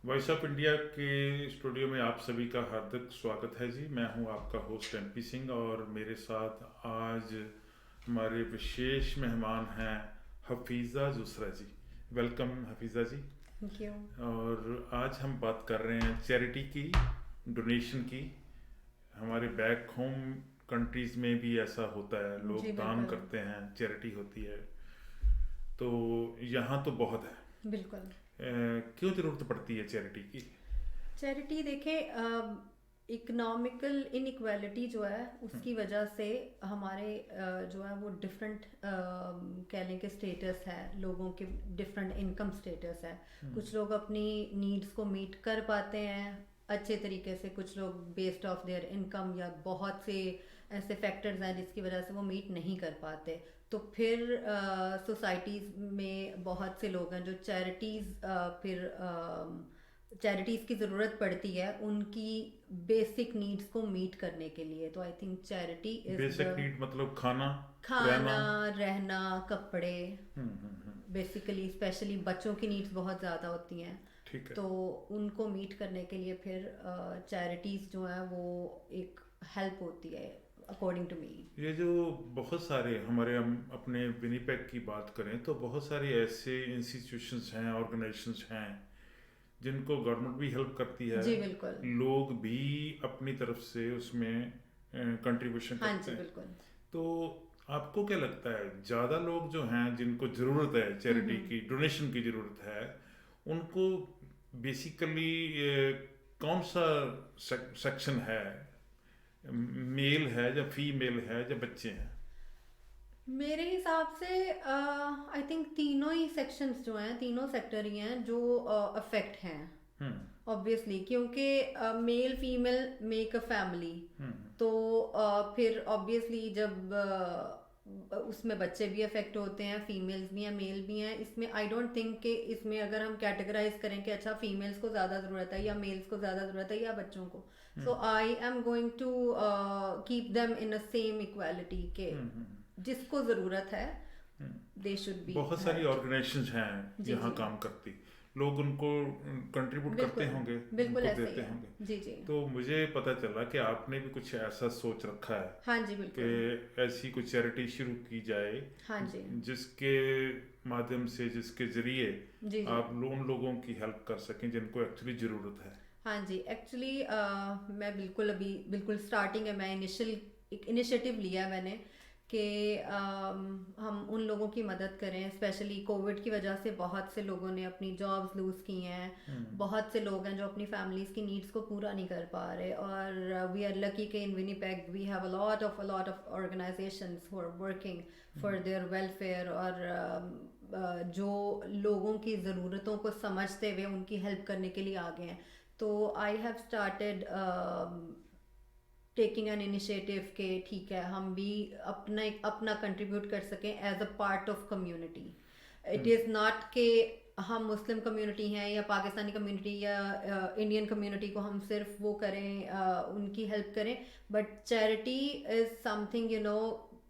Voice of India के studio में आप सभी का हार्दिक स्वागत है जी। मैं हूं आपका होस्ट एमपी सिंह और मेरे साथ आज हमारे विशेष मेहमान हैं Hafiza Jusra ji. Welcome Hafiza ji. Thank you. और आज हम बात कर रहे हैं चैरिटी की, डोनेशन की। हमारे बैक होम कंट्रीज़ में भी ऐसा होता है, जी लोग दान बिल्कुल। करते हैं, चैरिटी होती है। तो यहाँ तो बहुत है। बिल्कुल। क्यों ज़रूरत पड़ती है चैरिटी की? चैरिटी देखें, इकोनॉमिकल इनइक्वालिटी जो है उसकी वजह से हमारे जो है वो डिफरेंट कह लें कि स्टेटस है, लोगों के डिफरेंट इनकम स्टेटस है। कुछ लोग अपनी नीड्स को मीट कर पाते हैं अच्छे तरीके से, कुछ लोग बेस्ड ऑफ देयर इनकम या बहुत से ऐसे फैक्टर्स हैं जिसकी वजह से वो मीट नहीं कर पाते। तो फिर सोसाइटीज़ में बहुत से लोग हैं जो फिर चैरिटीज़ की ज़रूरत पड़ती है उनकी बेसिक नीड्स को मीट करने के लिए। तो I think charity is the basic need मतलब खाना, रहना। खाना, रहना, कपड़े, हम्म। बेसिकली स्पेशली बच्चों की नीड्स बहुत ज़्यादा होती हैं। ठीक है। तो उनको मीट करने के लिए फिर चैरिटीज़ जो है वो एक हेल्प होती है अकॉर्डिंग टू मी। ये जो बहुत सारे हमारे, हम अपने विनीपेग की बात करें तो बहुत सारे ऐसे इंस्टीट्यूशंस हैं, ऑर्गेनाइजेशंस हैं जिनको गवर्नमेंट भी हेल्प करती है, जी बिल्कुल। लोग भी अपनी तरफ से उसमें कंट्रीब्यूशन हाँ करते जी हैं। बिल्कुल। तो आपको क्या लगता है, ज़्यादा लोग जो हैं जिनको ज़रूरत है चैरिटी हम्म। की, डोनेशन की ज़रूरत है, उनको बेसिकली कौन सा सेक्शन है? मेल है या फीमेल है या बच्चे हैं? मेरे हिसाब से आई थिंक तीनों ही सेक्शंस जो हैं, तीनों सेक्टर ही हैं जो अफेक्ट हैं हम्म। ऑब्वियसली, क्योंकि male female make a family. Hmm. तो फिर ऑब्वियसली जब उसमें बच्चे भी अफेक्ट होते हैं, फीमेल्स भी हैं मेल भी हैं। इसमें आई डोंट थिंक कि इसमें अगर हम कैटेगराइज करें कि अच्छा फीमेल्स को ज़्यादा ज़रूरत है या मेल्स को ज़्यादा ज़रूरत है या बच्चों को, so I am going to keep them in a same equality के जिसको ज़रूरत है दे शुड बी बहुत सारी हेल्प्ड। ऑर्गेनाइजेशंस हैं जी यहाँ जी काम करती, लोग उनको कंट्रीब्यूट करते बिल्कुल। होंगे, बिल्कुल उनको ऐसा ही देते है। होंगे। जी जी। तो मुझे पता चला कि आपने भी कुछ ऐसा सोच रखा है हाँ जी कि बिल्कुल। ऐसी कोई चैरिटी शुरू की जाए हाँ जी। जिसके माध्यम से, जिसके ज़रिए जी जी। आप उन लोगों की हेल्प कर सकें जिनको एक्चुअली ज़रूरत है। हाँ जी एक्चुअली मैं बिल्कुल अभी बिल्कुल स्टार्टिंग है, मैं इनिशियल एक इनिशिएटिव लिया मैंने कि हम उन लोगों की मदद करें। स्पेशली कोविड की वजह से बहुत से लोगों ने अपनी जॉब्स लूज़ की हैं। बहुत से लोग हैं जो अपनी फैमिलीज़ की नीड्स को पूरा नहीं कर पा रहे, और वी आर लकी कि in Winnipeg we have a lot of organisations who are working for their welfare, और जो लोगों की ज़रूरतों को समझते हुए उनकी हेल्प करने के लिए आगे हैं। तो I have started taking an initiative के ठीक है हम भी अपना कंट्रीब्यूट कर सकें as a part of community. It is not के हम मुस्लिम कम्युनिटी हैं या पाकिस्तानी कम्युनिटी या इंडियन कम्युनिटी को हम सिर्फ वो करें, उनकी हेल्प करें, बट चैरिटी इज़ समथिंग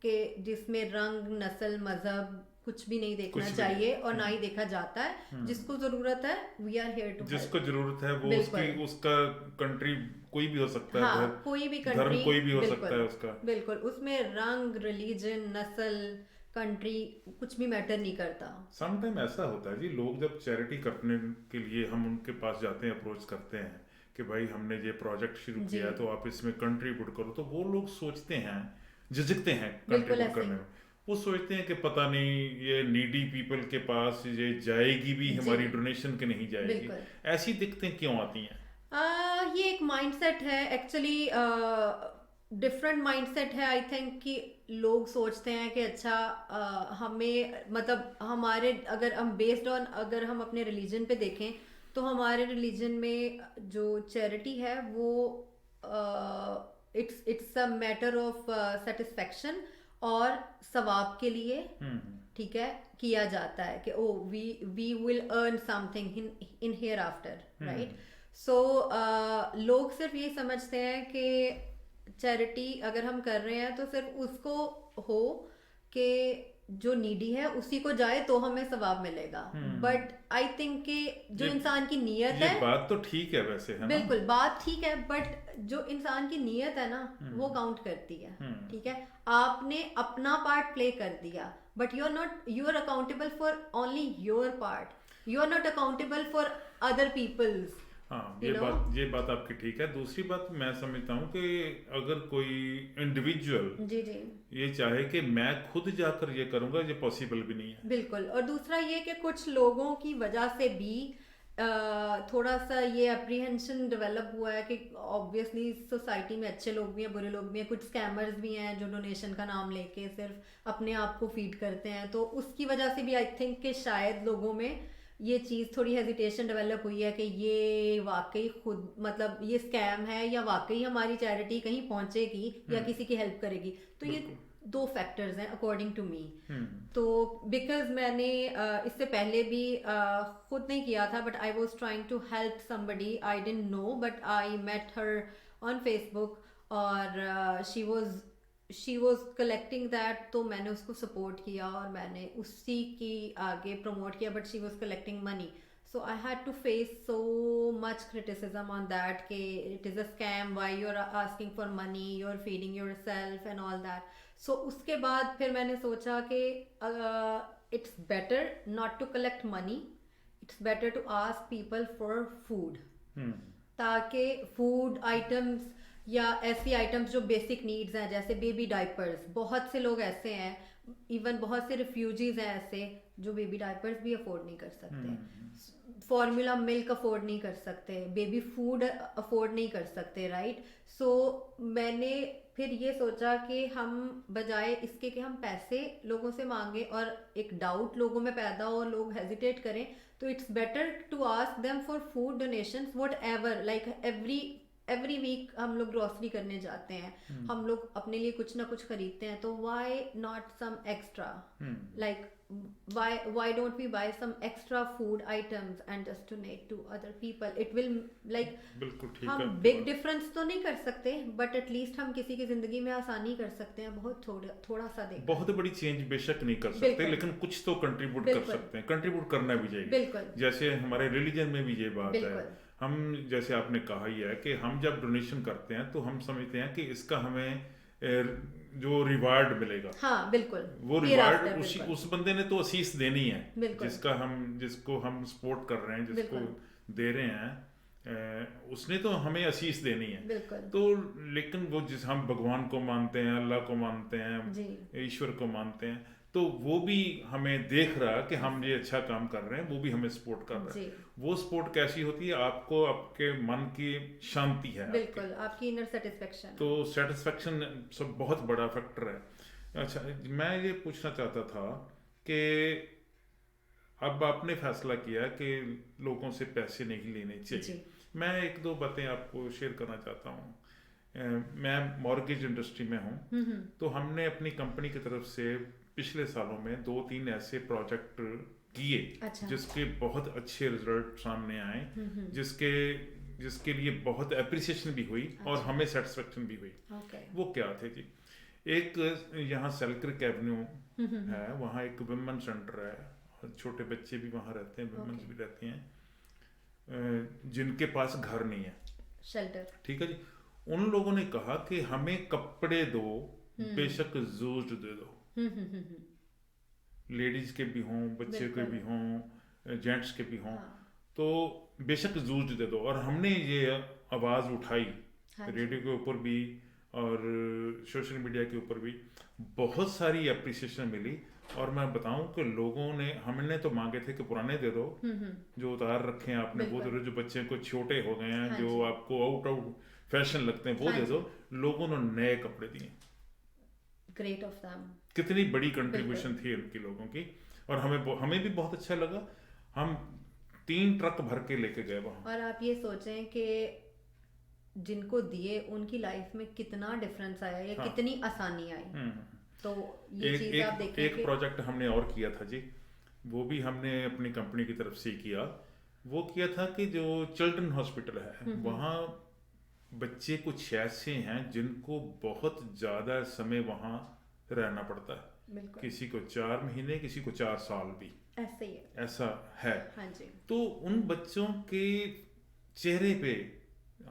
के जिसमें रंग, नस्ल, मज़हब कुछ भी नहीं देखना कुछ भी चाहिए और ना नहीं। ही देखा जाता है। जिसको ज़रूरत है वी आर हेयर टू जिसको हेल्प। जरूरत है वो उसकी, बिल्कुल। उसका कंट्री कोई भी हो सकता है, हाँ कोई भी धर्म कंट्री। कोई भी हो सकता बिल्कुल। है उसका। बिल्कुल उसमें रंग, रिलीजन, नस्ल, कंट्री कुछ भी मैटर नहीं करता। सम टाइम ऐसा होता है जी, लोग जब चैरिटी करने के लिए हम उनके पास जाते हैं, अप्रोच करते हैं कि भाई हमने ये प्रोजेक्ट शुरू जी किया है तो आप इसमें कंट्रीब्यूट करो, तो वो लोग सोचते हैं, झिझकते हैं बिल्कुल कंट्रीब्यूट ऐसे करने ही। में। वो सोचते हैं कि पता नहीं ये नीडी पीपल के पास ये जाएगी भी जी हमारी डोनेशन के नहीं जाएगी। बिल्कुल। ऐसी दिक्कतें क्यों आती हैं? ये एक माइंडसेट है एक्चुअली, डिफरेंट माइंडसेट है आई थिंक, कि लोग सोचते हैं कि अच्छा हमें मतलब हमारे अगर हम बेस्ड ऑन अगर हम अपने रिलीजन पे देखें तो हमारे रिलीजन में जो चैरिटी है वो it's a matter of satisfaction और सवाब के लिए, ठीक है, किया जाता है कि oh we will earn something in hereafter, right. So लोग सिर्फ ये समझते हैं कि चैरिटी अगर हम कर रहे हैं तो सिर्फ उसको हो कि जो नीडी है उसी को जाए तो हमें सवाब मिलेगा। बट आई थिंक कि जो ये इंसान की नीयत ये है, बात तो ठीक है वैसे, है ना? बिल्कुल बात ठीक है, बट जो इंसान की नीयत है ना वो काउंट करती है। ठीक है, आपने अपना पार्ट प्ले कर दिया, but you are accountable for only your part, you are not accountable for other peoples. हाँ, यू नो, ये बात आपकी ठीक है। दूसरी बात मैं समझता हूँ कि अगर कोई इंडिविजुअल जी जी ये चाहे कि मैं खुद जाकर ये करूँगा, ये पॉसिबल भी नहीं है। बिल्कुल। और दूसरा ये कि कुछ लोगों की वजह से भी थोड़ा सा ये अप्रीहेंशन डेवलप हुआ है कि ऑब्वियसली सोसाइटी में अच्छे लोग भी हैं, बुरे लोग भी हैं, कुछ स्कैमर्स भी हैं जो डोनेशन का नाम लेके सिर्फ अपने आप को फीड करते हैं। तो उसकी वजह से भी आई थिंक कि शायद लोगों में ये चीज़ थोड़ी हेजिटेशन डेवलप हुई है कि ये वाकई खुद मतलब ये स्कैम है या वाकई हमारी चैरिटी कहीं पहुंचेगी या किसी की हेल्प करेगी। तो ये दो फैक्टर्स हैं अकॉर्डिंग टू मी। तो बिकॉज मैंने इससे पहले भी खुद नहीं किया था, but I was trying to help somebody, I didn't know, but I met her on Facebook और शी वॉज कलेक्टिंग दैट। तो मैंने उसको सपोर्ट किया और मैंने उसी की आगे प्रमोट किया, but she was collecting money. So I had to face so much criticism on that कि it is a scam, why you're asking for money, you're feeding yourself and all that. So उसके बाद फिर मैंने सोचा कि it's better not to collect money, it's better to ask people for food, ताकि food items या ऐसी items जो बेसिक नीड्स हैं, जैसे बेबी डाइपर्स, बहुत से लोग ऐसे हैं, इवन बहुत से रिफ्यूजीज हैं ऐसे जो बेबी डाइपर्स भी अफोर्ड नहीं कर सकते, फॉर्मूला मिल्क अफोर्ड नहीं कर सकते, बेबी फूड अफोर्ड नहीं कर सकते, राइट। सो मैंने फिर ये सोचा कि हम बजाय इसके कि हम पैसे लोगों से मांगे और एक डाउट लोगों में पैदा हो और लोग हेजिटेट करें, तो it's better to ask them for food donations whatever. Like every week हम लोग ग्रोसरी करने जाते हैं, हम लोग अपने लिए कुछ ना कुछ खरीदते हैं, तो why not some extra, like why don't we buy some extra food items and just donate to other people? It will like, बिल्कुल ठीक हम है। बिग डिफरेंस तो नहीं कर सकते, बट एटलीस्ट हम किसी की जिंदगी में आसानी कर सकते हैं, बहुत थोड़ा सा देख। बहुत बड़ी चेंज बेशक नहीं कर सकते, लेकिन कुछ तो कंट्रीब्यूट कर सकते हैं, कंट्रीब्यूट करना भी चाहिए। बिल्कुल, जैसे हमारे रिलीजन में भी ये बात है। हम जैसे आपने कहा ही है कि हम जब डोनेशन करते हैं तो हम समझते हैं कि इसका हमें जो रिवार्ड मिलेगा, हाँ बिल्कुल, वो रिवार्ड उस बंदे ने तो असीस देनी है, जिसको हम सपोर्ट कर रहे हैं, जिसको दे रहे हैं, उसने तो हमें असीस देनी है। तो लेकिन वो जिस हम भगवान को मानते हैं, अल्लाह को मानते हैं, ईश्वर को मानते हैं, तो वो भी हमें देख रहा है कि हम ये अच्छा काम कर रहे हैं, वो भी हमें सपोर्ट कर रहा है। वो सपोर्ट कैसी होती है? आपको आपके मन की शांति है, बिल्कुल आपकी इनर सेटिस्फेक्शन, तो सेटिस्फेक्शन सब बहुत बड़ा फैक्टर है। अच्छा, मैं ये पूछना चाहता था कि अब आपने फैसला किया कि लोगों से पैसे नहीं लेने चाहिए। मैं एक दो बातें आपको शेयर करना चाहता हूँ। मैं मॉर्गेज इंडस्ट्री में हूँ, तो हमने अपनी कंपनी की तरफ से पिछले सालों में 2-3 ऐसे प्रोजेक्ट किए, जिसके बहुत अच्छे रिजल्ट सामने आए, जिसके लिए बहुत एप्रिसिएशन भी हुई और हमें सेटिस्फेक्शन भी हुई। वो क्या थे जी? एक यहाँ सेलक्रिक एवेन्यू है, वहाँ एक वुमेन सेंटर है, छोटे बच्चे भी वहाँ रहते हैं, वुमेन्स भी रहती हैं, जिनके पास घर नहीं है, शेल्टर। ठीक है जी। उन लोगों ने कहा कि हमें कपड़े दो, बेशक यूज्ड दे दो, लेडीज के भी हों, बच्चे के भी हों, जेंट्स के भी हों, तो बेशक यूज्ड दे दो। और हमने ये आवाज़ उठाई रेडियो के ऊपर भी और सोशल मीडिया के ऊपर भी, बहुत सारी अप्रिसिएशन मिली। और मैं बताऊं कि लोगों ने, हमने तो मांगे थे कि पुराने दे दो, जो उतार रखे हैं आपने वो दे दो, जो बच्चे को छोटे हो गए हैं, जो आपको आउट फैशन लगते हैं वो दे दो। लोगों ने नए कपड़े दिए। Great of them. कितनी बड़ी कंट्रीब्यूशन थी उनकी लोगों की, और हमें भी बहुत अच्छा लगा। हम 3 ट्रक भर के लेके गए वहाँ। और आप ये सोचें कि जिनको दिए उनकी लाइफ में कितना डिफरेंस आया या कितनी आसानी आई। तो ये चीज आप देखिए। एक प्रोजेक्ट हमने और किया था जी, वो भी हमने अपनी कंपनी की तरफ से किया। वो किया था कि जो चिल्ड्रन हॉस्पिटल है, वहाँ बच्चे कुछ ऐसे हैं जिनको बहुत ज़्यादा समय वहाँ रहना पड़ता है, बिल्कुल किसी को 4 महीने, किसी को 4 साल भी, ऐसे ही है। ऐसा है। हाँ जी तो उन बच्चों के चेहरे पे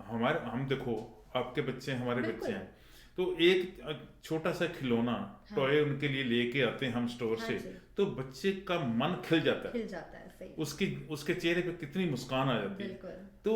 हम देखो, आपके बच्चे हैं, हमारे बच्चे बिल्कुल। हैं, तो एक छोटा सा खिलौना हाँ टॉय उनके लिए लेके आते हैं हम स्टोर हाँ से, जी, तो बच्चे का मन खिल जाता है, खिल जाता है, सही। उसकी उसके चेहरे पे कितनी मुस्कान आ जाती है। बिल्कुल तो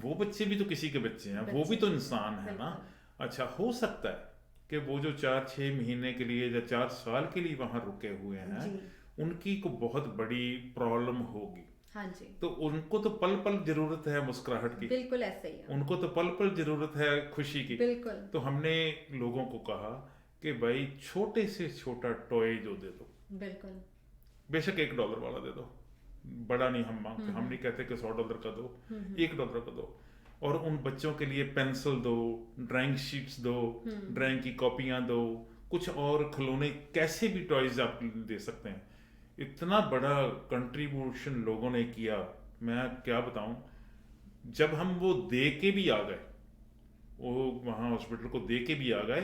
वो बच्चे भी तो किसी के बच्चे हैं, वो भी बच्चे तो हैं, इंसान है ना। बिल्कुल अच्छा, हो सकता है कि वो जो 4-6 महीने के लिए या 4 साल के लिए वहां रुके हुए हैं, जी। उनकी को बहुत बड़ी प्रॉब्लम होगी, हाँ जी तो उनको तो पल पल जरूरत है मुस्कुराहट की, बिल्कुल ऐसे ही है। उनको तो पल पल जरूरत है खुशी की। बिल्कुल तो हमने लोगों को कहा कि भाई छोटे से छोटा टॉय जो दे दो, बिल्कुल। बेशक $1 वाला दे दो, बड़ा नहीं हम मांगते, हम नहीं कहते कि $100 का दो, $1 का दो, और उन बच्चों के लिए पेंसिल दो, ड्राइंग शीट्स दो, ड्राइंग की कॉपियां दो, कुछ और खिलौने, कैसे भी टॉयज आप दे सकते हैं। इतना बड़ा कंट्रीब्यूशन लोगों ने किया, मैं क्या बताऊं। जब हम वो दे के भी आ गए, वो वहाँ हॉस्पिटल को दे के भी आ गए,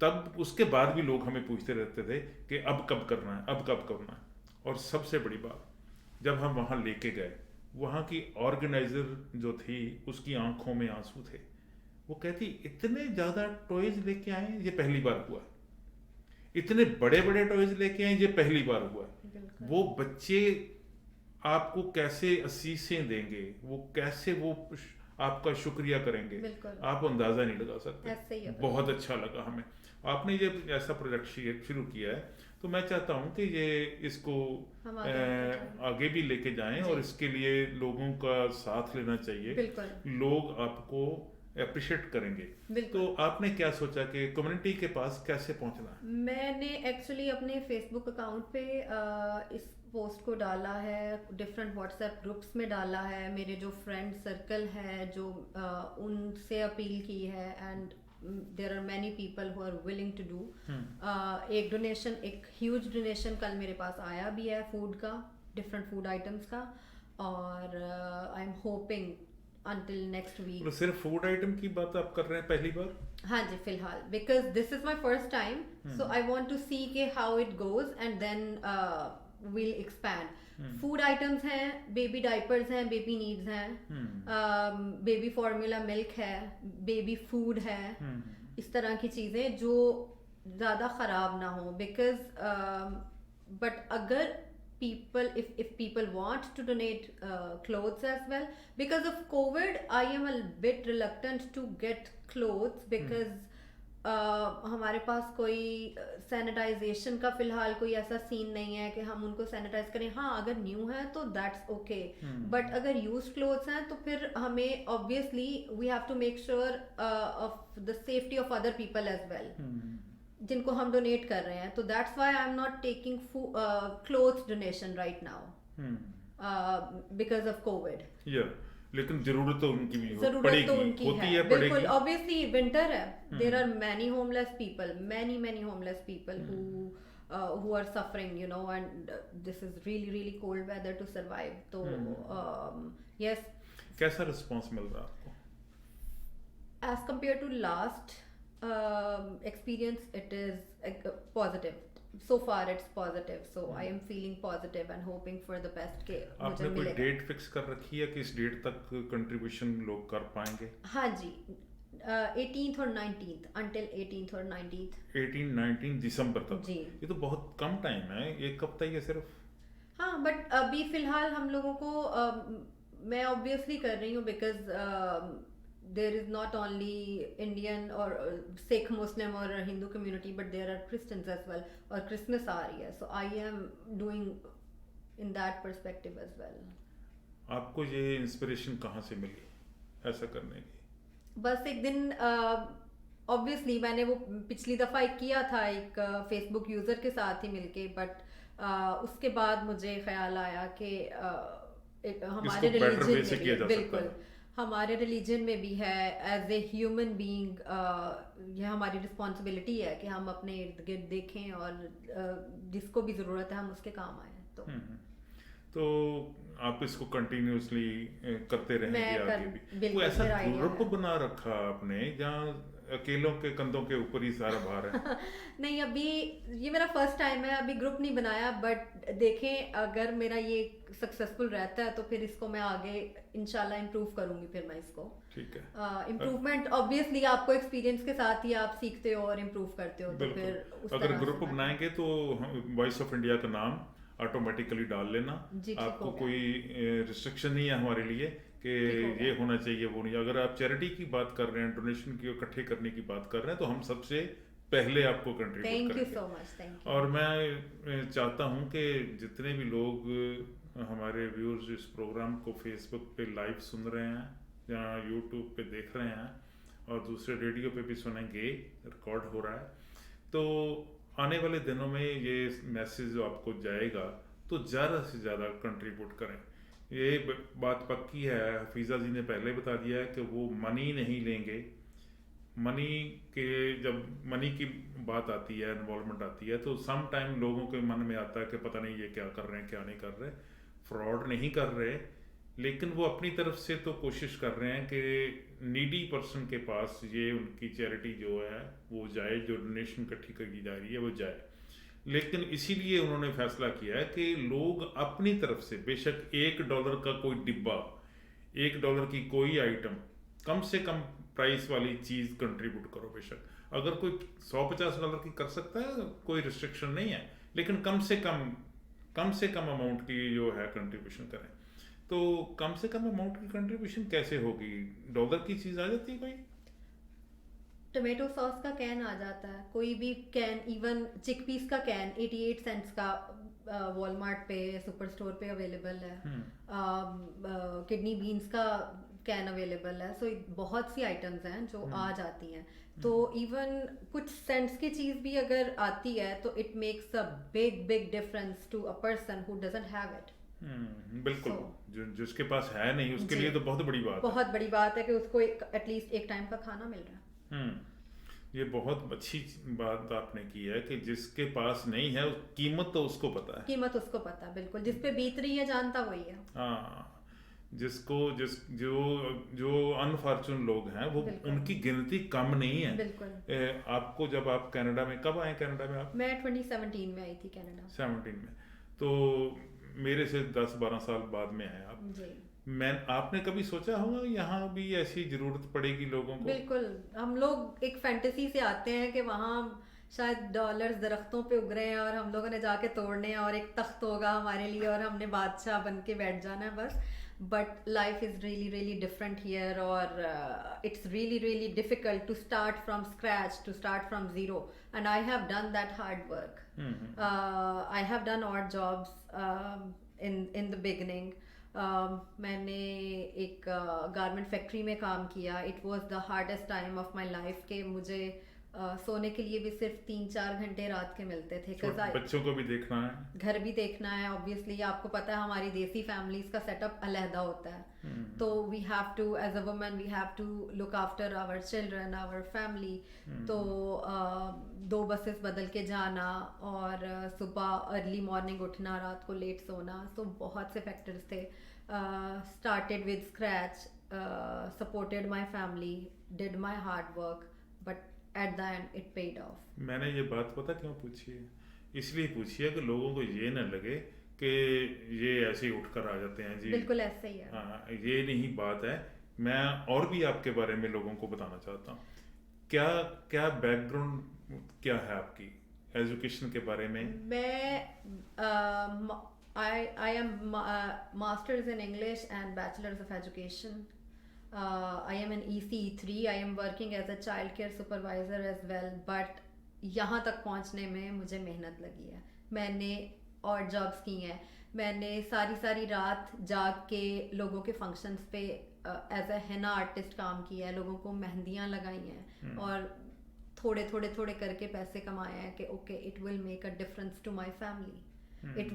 तब उसके बाद भी लोग हमें पूछते रहते थे कि अब कब करना है, अब कब करना है। और सबसे बड़ी बात, जब हम वहाँ लेके गए, वहाँ की ऑर्गेनाइजर जो थी, उसकी आंखों में आंसू थे। वो कहती, इतने ज़्यादा टॉयज लेके आए, ये पहली बार हुआ है, इतने बड़े बड़े टॉयज लेके आए, ये पहली बार हुआ है। बिल्कुल वो बच्चे आपको कैसे असीसें देंगे, वो कैसे वो आपका शुक्रिया करेंगे, बिल्कुल आप अंदाज़ा नहीं लगा सकते। ऐसे ही है। बहुत अच्छा लगा हमें, आपने ये ऐसा प्रोजेक्ट शुरू किया है, तो मैं चाहता हूँ कि ये इसको हम आगे लेके जाएं। आगे भी लेके जाएं, जी। और इसके लिए लोगों का साथ लेना चाहिए, बिल्कुल लोग आपको अप्रिशिएट करेंगे। बिल्कुल। तो आपने क्या सोचा कि कम्युनिटी के पास कैसे पहुंचना है? मैंने एक्चुअली अपने फेसबुक अकाउंट पे इस पोस्ट को डाला है, डिफरेंट व्हाट्सएप ग्रुप्स में डाला है, मेरे जो फ्रेंड सर्कल है जो उनसे अपील की है, and there are many people who are willing to do. एक डोनेशन, एक ह्यूज डोनेशन कल मेरे पास आया भी है, फूड का, डिफरेंट फूड आइटम्स का, और I am hoping until next week। तो सिर्फ फूड आइटम की बात आप कर रहे हैं पहली बार? हाँ जी, फिलहाल, because this is my first time, so I want to see के how it goes, and then will expand. Food items हैं, बेबी डाइपर्स हैं, बेबी नीड्स हैं, बेबी फॉर्मूला मिल्क है, बेबी फूड है, इस तरह की चीज़ें जो ज़्यादा ख़राब ना हो। बिकॉज बट अगर people, if people want to donate clothes as well, because of COVID I am a bit reluctant to get clothes, because हमारे पास कोई सैनिटाइजेशन का फिलहाल कोई ऐसा सीन नहीं है कि हम उनको सैनिटाइज करें। हाँ, अगर न्यू है तो दैट्स ओके, बट अगर यूज्ड क्लोथ्स हैं तो फिर हमें obviously we have to make sure of the safety of other people as well, जिनको हम डोनेट कर रहे हैं। तो that's why I am not taking clothes donation right now because of Covid. लेकिन जरूरत तो उनकी भी जरूरत तो उनकी होती है, पड़ेगी। बिल्कुल। ऑब्वियसली विंटर है, there are many homeless people, many homeless people who are suffering, you know, and this is really cold weather to survive. तो yes, कैसा रिस्पांस मिल रहा है आपको? as compared to last experience, it is positive. So far it's positive, so I am feeling positive and hoping for the best के मुझे आपने कोई मिलेगा। डेट फिक्स कर रखी है कि इस डेट तक कंट्रीब्यूशन लोग कर पाएंगे? हाँ जी, 18th और 19th, until 18th और 19th। 18-19 दिसंबर तक? जी। ये तो बहुत कम टाइम है, एक हफ्ता ही है सिर्फ। हाँ, बट अभी फिलहाल हम लोगों को मैं ऑब्वियसली कर रही हूँ, because there is not only Indian or Sikh, Muslim or Hindu community, but there are Christians as well, और Christmas आ रही है, so I am doing in that perspective as well. आपको ये इंस्पिरेशन कहाँ से मिली ऐसा करने की? बस एक दिन ऑब्वियसली मैंने वो पिछली दफ़ा एक किया था एक फेसबुक यूज़र के साथ ही मिलके, बट उसके बाद मुझे ख्याल आया कि हमारे रिलीजन में भी, बिल्कुल हमारे रिलीजन में भी है, एज ए ह्यूमन बीइंग यह हमारी रिस्पॉन्सिबिलिटी है कि हम अपने इर्द गिर्द देखें, और जिसको भी ज़रूरत है हम उसके काम आए। तो आप इसको कंटिन्यूसली करते रहेंगे आगे भी? बिल्कुल, कोई ऐसा ग्रुप बना रखा आपने जहाँ अकेलों के कंधों के ऊपर ही सारा भार है? नहीं, अभी ये मेरा फर्स्ट टाइम है, अभी ग्रुप नहीं बनाया, बट देखें अगर मेरा ये सक्सेसफुल रहता है तो फिर इसको मैं आगे इंशाल्लाह इम्प्रूव करूंगी। फिर मैं इसको ठीक है। इम्प्रूवमेंट ऑब्वियसली आपको एक्सपीरियंस के साथ ही आप सीखते हो और इम्प्रूव करते हो, तो फिर बिल्कुल, उस अगर तरह ग्रुप से मैं बनाएंगे तो वॉइस ऑफ इंडिया का नाम ऑटोमेटिकली डाल लेना। जी ठीक आपको हो गया, कोई रिस्ट्रिक्शन नहीं है हमारे लिए कि ठीक हो ये गया। होना चाहिए वो नहीं। अगर आप चैरिटी की बात कर रहे हैं, डोनेशन की इकट्ठे करने की बात कर रहे हैं, तो हम सबसे पहले आपको कंट्रीब्यूट थैंक यू करेंगे। So much, thank you. और मैं चाहता हूं कि जितने भी लोग हमारे व्यूअर्स इस प्रोग्राम को फेसबुक पे लाइव सुन रहे हैं या यूट्यूब पे देख रहे हैं और दूसरे रेडियो पे भी सुनेंगे, रिकॉर्ड हो रहा है, तो आने वाले दिनों में ये मैसेज जो आपको जाएगा तो ज़्यादा से ज़्यादा कंट्रीब्यूट करें। ये बात पक्की है, हफीज़ा जी ने पहले बता दिया है कि वो मनी नहीं लेंगे। मनी के जब मनी की बात आती है, इन्वॉल्वमेंट आती है, तो सम टाइम लोगों के मन में आता है कि पता नहीं ये क्या कर रहे हैं क्या नहीं कर रहे। फ्रॉड नहीं कर रहे, लेकिन वो अपनी तरफ से तो कोशिश कर रहे हैं कि नीडी पर्सन के पास ये उनकी चैरिटी जो है वो जाए, जो डोनेशन इकट्ठी की जा रही है वो जाए। लेकिन इसीलिए उन्होंने फैसला किया है कि लोग अपनी तरफ से बेशक $1 का कोई डिब्बा, $1 की कोई आइटम, कम से कम प्राइस वाली चीज़ कंट्रीब्यूट करो। बेशक अगर कोई $150 की कर सकता है, कोई रिस्ट्रिक्शन नहीं है, लेकिन कम से कम अमाउंट की जो है कंट्रीब्यूशन करें। तो कम से कम अमाउंट की कंट्रीब्यूशन कैसे होगी? $1 की चीज़ आ जाती है कोई? टोमेटो सॉस का कैन आ जाता है, कोई भी कैन, इवन चिकपीस का कैन 88 सेंट्स का वॉलमार्ट पे, सुपर स्टोर पे अवेलेबल है। किडनी बीन्स का कैन अवेलेबल है। सो बहुत सी आइटम्स हैं जो आ जाती हैं। तो इवन कुछ सेंट्स की चीज़ भी अगर आती है तो it makes a big big difference to a person who doesn't have it. बिल्कुल। जो जिसके पास है नहीं उसके जी, लिए तो बहुत बड़ी बात है। बहुत बड़ी बात है कि उसको एटलीस्ट एक टाइम का खाना मिल रहा है। ये बहुत अच्छी बात आपने की है कि जिसके पास नहीं है कीमत तो उसको पता है। कीमत उसको पता है, बिल्कुल। जिस पे बीत रही है जानता वही है। हाँ, जिसको जो अनफॉर्चुन लोग हैं वो बिल्कुल। उनकी गिनती कम नहीं है। बिल्कुल। आपको जब आप कनाडा में कब आए? कनाडा में आप मैं 2017 में आई थी कनाडा। 17 में, तो मेरे से 10-12 साल बाद में आए आप। जी आपने कभी सोचा होगा यहाँ भी ऐसी जरूरत पड़ेगी लोगों को? बिल्कुल। हम लोग एक फैंटेसी से आते हैं कि वहाँ शायद डॉलर्स दरख्तों पे उग रहे हैं और हम लोगों ने जाके तोड़ने हैं और एक तख्त होगा हमारे लिए और हमने बादशाह बन के बैठ जाना है बस। But life is really really different here, और it's really really difficult to start from scratch, to start from zero, and I have done that hard work. I have done odd jobs in the beginning. मैंने एक garment factory में काम किया. It was the hardest time of my life के मुझे सोने के लिए भी सिर्फ 3-4 घंटे रात के मिलते थे. बच्चों को भी देखना है, घर भी देखना है. ऑब्वियसली आपको पता है हमारी देसी फैमिलीज का सेटअप अलहदा होता है. तो we have to, as a woman we have to look after our children, our family. तो 2 बसेस बदल के जाना और सुबह अर्ली मॉर्निंग उठना, रात को लेट सोना. सो बहुत से फैक्टर्स थे. Started with scratch, supported my family, did my hard work, but at the end it paid off. मैंने ये बात पता क्यों पूछी है? इसलिए पूछी है कि लोगों को ये न लगे कि ये ऐसे ही उठकर आ जाते हैं जी. बिल्कुल ऐसे ही है. हाँ, ये नहीं बात है. मैं और भी आपके बारे में लोगों को बताना चाहता हूँ. क्या क्या बैकग्राउंड क्या है आपकी एजुकेशन के बारे में? मैं I am masters in English and bachelors of education. I am an ECE3. I am working as a child care supervisor as well. But यहाँ तक पहुँचने में मुझे मेहनत लगी है. मैंने और जॉब्स की हैं. मैंने सारी रात जाग के लोगों के फंक्शंस पे एज अ हेना आर्टिस्ट काम किया है. लोगों को मेहंदियाँ लगाई हैं और थोड़े करके पैसे कमाए हैं कि okay it will make a difference to my family. It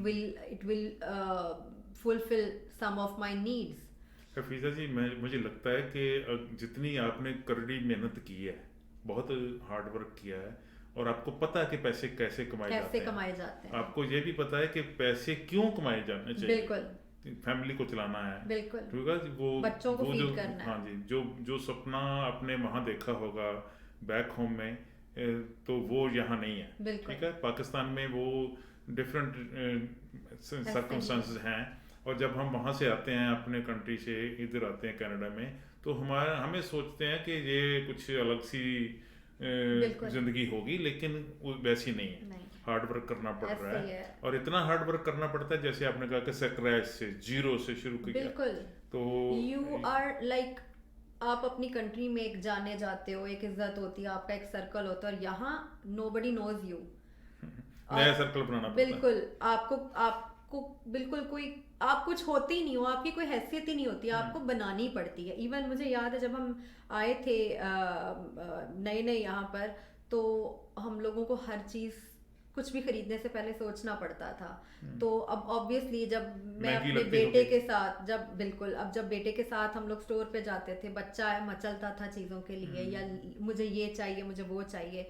will fulfill some of my needs. Hafeeza ji, मुझे लगता है कि जितनी आपने करड़ी मेहनत की है, बहुत हार्ड वर्क किया है, और आपको पता है कि पैसे कैसे कमाए जाते हैं. आपको ये भी पता है कि पैसे क्यों कमाए जाने चाहिए. बिल्कुल. फैमिली को चलाना है. बिल्कुल. ठीक है, वो बच्चों को फीड करना है. हाँ जी, जो सपना आपने वहाँ देखा होगा बैक होम में, तो वो यहाँ नहीं है। बिल्कुल। ठीक है, पाकिस्तान में वो डिफरेंट ऐसे ही है। सर्कमस्टांसेस हैं, और जब हम वहाँ से आते हैं अपने कंट्री से इधर आते हैं कनाडा में, तो हमें सोचते हैं कि ये कुछ अलग सी बिल्कुल। ज़िंदगी होगी, लेकिन वो वैसी नहीं है। नहीं, हार्ड वर्क करना पड़ ऐसे रहा ही है, है। और इतना हार्ड वर्क करना पड़ता है, जैसे आपने कहा कि स्क्रैच से, जीरो से शुरू किया। बिल्कुल। तो यू आर लाइक, आप अपनी कंट्री में एक जाने जाते हो, एक इज्जत होती है, आपका एक सर्कल होता है, और यहाँ नोबडी नोज यू। नया सर्कल बनाना पड़ता है। बिल्कुल। आपको आपको बिल्कुल कोई, आप कुछ होते ही नहीं हो, आपकी कोई हैसियत ही नहीं होती, आपको बनानी पड़ती है। इवन मुझे याद है जब हम आए थे नए नए यहाँ पर, तो हम लोगों को हर चीज़ कुछ भी खरीदने से पहले सोचना पड़ता था। तो अब ऑब्वियसली जब मैं महंगी अपने लगती बेटे होगी। के साथ, जब बिल्कुल, अब जब बेटे के साथ हम लोग स्टोर पे जाते थे, बच्चा मचलता था चीज़ों के लिए, या मुझे ये चाहिए, मुझे वो चाहिए,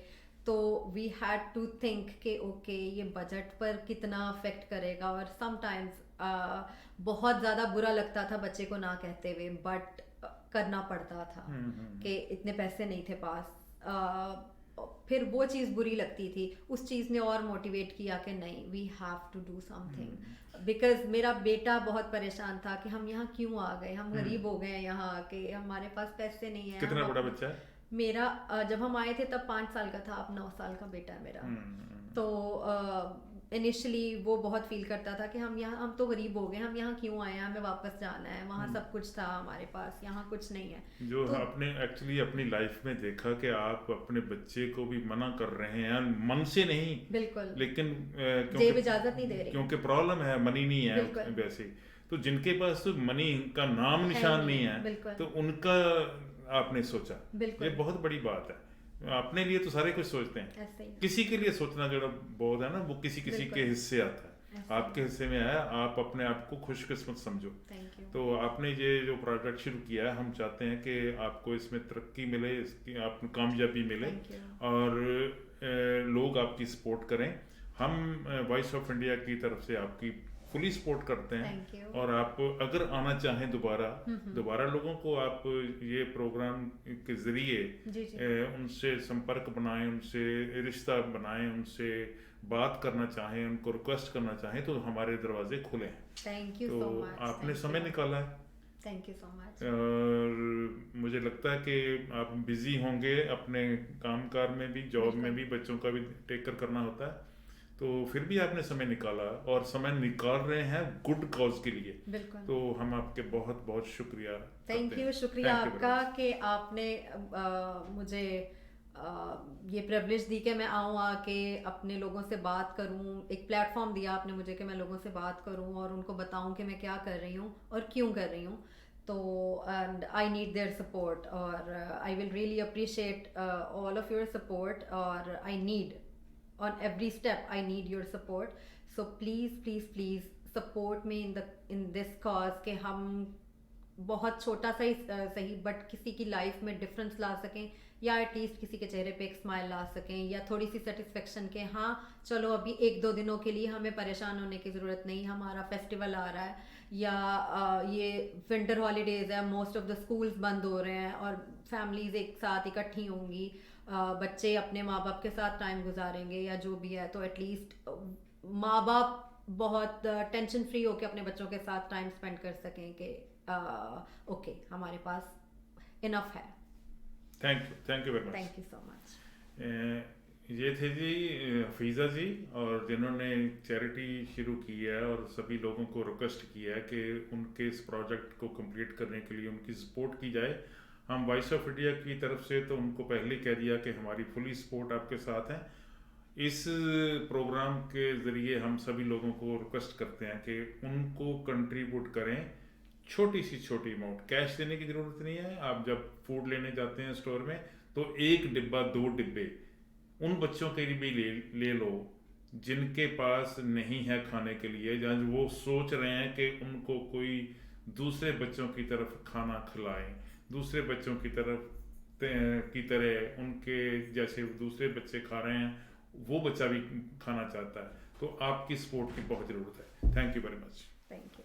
तो वी हैड टू थिंक कि ओके ये बजट पर कितना अफेक्ट करेगा। और समटाइम्स बहुत ज़्यादा बुरा लगता था बच्चे को ना कहते हुए, बट करना पड़ता था कि इतने पैसे नहीं थे पास। फिर वो चीज़ बुरी लगती थी, उस चीज़ ने और मोटिवेट किया कि नहीं, we have to do something. Because मेरा बेटा बहुत परेशान था कि हम यहाँ क्यों आ गए, हम गरीब हो गए हैं यहाँ आके, हमारे पास पैसे नहीं है। कितना बड़ा बच्चा है? मेरा जब हम आए थे तब 5 साल का था, अब 9 साल का बेटा है मेरा। तो इनिशियली वो बहुत फील करता था कि हम तो गरीब हो गए, हम यहाँ क्यों आए हैं, हमें वापस जाना है, वहाँ सब कुछ था हमारे पास, यहाँ कुछ नहीं है। जो तो आपने एक्चुअली अपनी लाइफ में देखा कि आप अपने बच्चे को भी मना कर रहे हैं, मन से नहीं, बिल्कुल, लेकिन जेब इजाजत नहीं दे रही, क्योंकि प्रॉब्लम है, मनी नहीं है बिल्कुल। वैसे। तो जिनके पास तो मनी का नाम निशान नहीं है, बिल्कुल, तो उनका आपने सोचा, बिल्कुल, ये बहुत बड़ी बात है। अपने लिए तो सारे कुछ सोचते हैं, ऐसे ही, किसी के लिए सोचना जो बहुत है ना, वो किसी किसी के बिल्कुल, हिस्से आता है। ऐसे आपके ही। हिस्से में आया, आप अपने आप को खुशकिस्मत समझो। Thank you. तो आपने ये जो प्रोजेक्ट शुरू किया है, हम चाहते हैं कि आपको इसमें तरक्की मिले, इसकी आप कामयाबी मिले, थैंक यू। और लोग आपकी सपोर्ट करें। हम वॉइस ऑफ इंडिया की तरफ से आपकी फुली सपोर्ट करते हैं। Thank you. और आप अगर आना चाहें दोबारा लोगों को आप ये प्रोग्राम के ज़रिए जी जी, उनसे संपर्क बनाएं, उनसे रिश्ता बनाएं, उनसे बात करना चाहें, उनको रिक्वेस्ट करना चाहें, तो हमारे दरवाजे खुले हैं। थैंक यू तो सो मच। आपने समय निकाला है, थैंक यू सो मच। और मुझे लगता है कि आप बिजी होंगे अपने कामकाज में भी, जॉब में भी, बच्चों का भी टेक कर करना होता है, तो फिर भी आपने समय निकाला, और समय निकाल रहे हैं गुड कॉज के लिए। बिल्कुल। तो हम आपके बहुत बहुत शुक्रिया थैंक करते यू, हैं। शुक्रिया Thank you very आपका much. कि आपने मुझे ये प्रिविलेज दी कि मैं आऊँ, आके अपने लोगों से बात करूँ, एक प्लेटफॉर्म दिया आपने मुझे कि मैं लोगों से बात करूँ और उनको बताऊँ कि मैं क्या कर रही हूँ और क्यों कर रही हूँ। तो and I need their support, और I will really appreciate all of your support, और I need on every step I need your support. So please support me in this cause कि हम बहुत छोटा सा ही सही, बट किसी की लाइफ में डिफरेंस ला सकें, या एटलीस्ट किसी के चेहरे पे एक स्माइल ला सकें, या थोड़ी सी सेटिस्फेक्शन के हाँ चलो अभी 1-2 दिनों के लिए हमें परेशान होने की ज़रूरत नहीं, हमारा फेस्टिवल आ रहा है, या ये विंटर हॉलीडेज़ है, मोस्ट ऑफ द स्कूल्स बंद हो रहे हैं और फैमिलीज़ एक साथ इकट्ठी होंगी, बच्चे अपने माँ बाप के साथ टाइम गुजारेंगे या जो भी है, तो एटलीस्ट माँ बाप बहुत टेंशन फ्री होकर अपने बच्चों के साथ टाइम स्पेंड कर सकें कि ओके हमारे पास इनफ है। Thank you very much. Thank you so much. ये थे जी हफीज़ा जी, और जिन्होंने चैरिटी शुरू की है और सभी लोगों को रिक्वेस्ट किया है कि उनके इस प्रोजेक्ट को कंप्लीट करने के लिए उनकी सपोर्ट की जाए। हम वॉइस ऑफ इंडिया की तरफ से तो उनको पहले कह दिया कि हमारी फुली सपोर्ट आपके साथ है। इस प्रोग्राम के ज़रिए हम सभी लोगों को रिक्वेस्ट करते हैं कि उनको कंट्रीब्यूट करें, छोटी अमाउंट, कैश देने की ज़रूरत नहीं है। आप जब फूड लेने जाते हैं स्टोर में, तो 1 डिब्बा 2 डिब्बे उन बच्चों के लिए भी ले लो जिनके पास नहीं है खाने के लिए, या वो सोच रहे हैं कि उनको कोई दूसरे बच्चों की तरफ खाना खिलाएं, दूसरे बच्चों की तरह उनके जैसे दूसरे बच्चे खा रहे हैं वो बच्चा भी खाना चाहता है। तो आपकी सपोर्ट की बहुत ज़रूरत है। Thank you very much. Thank you.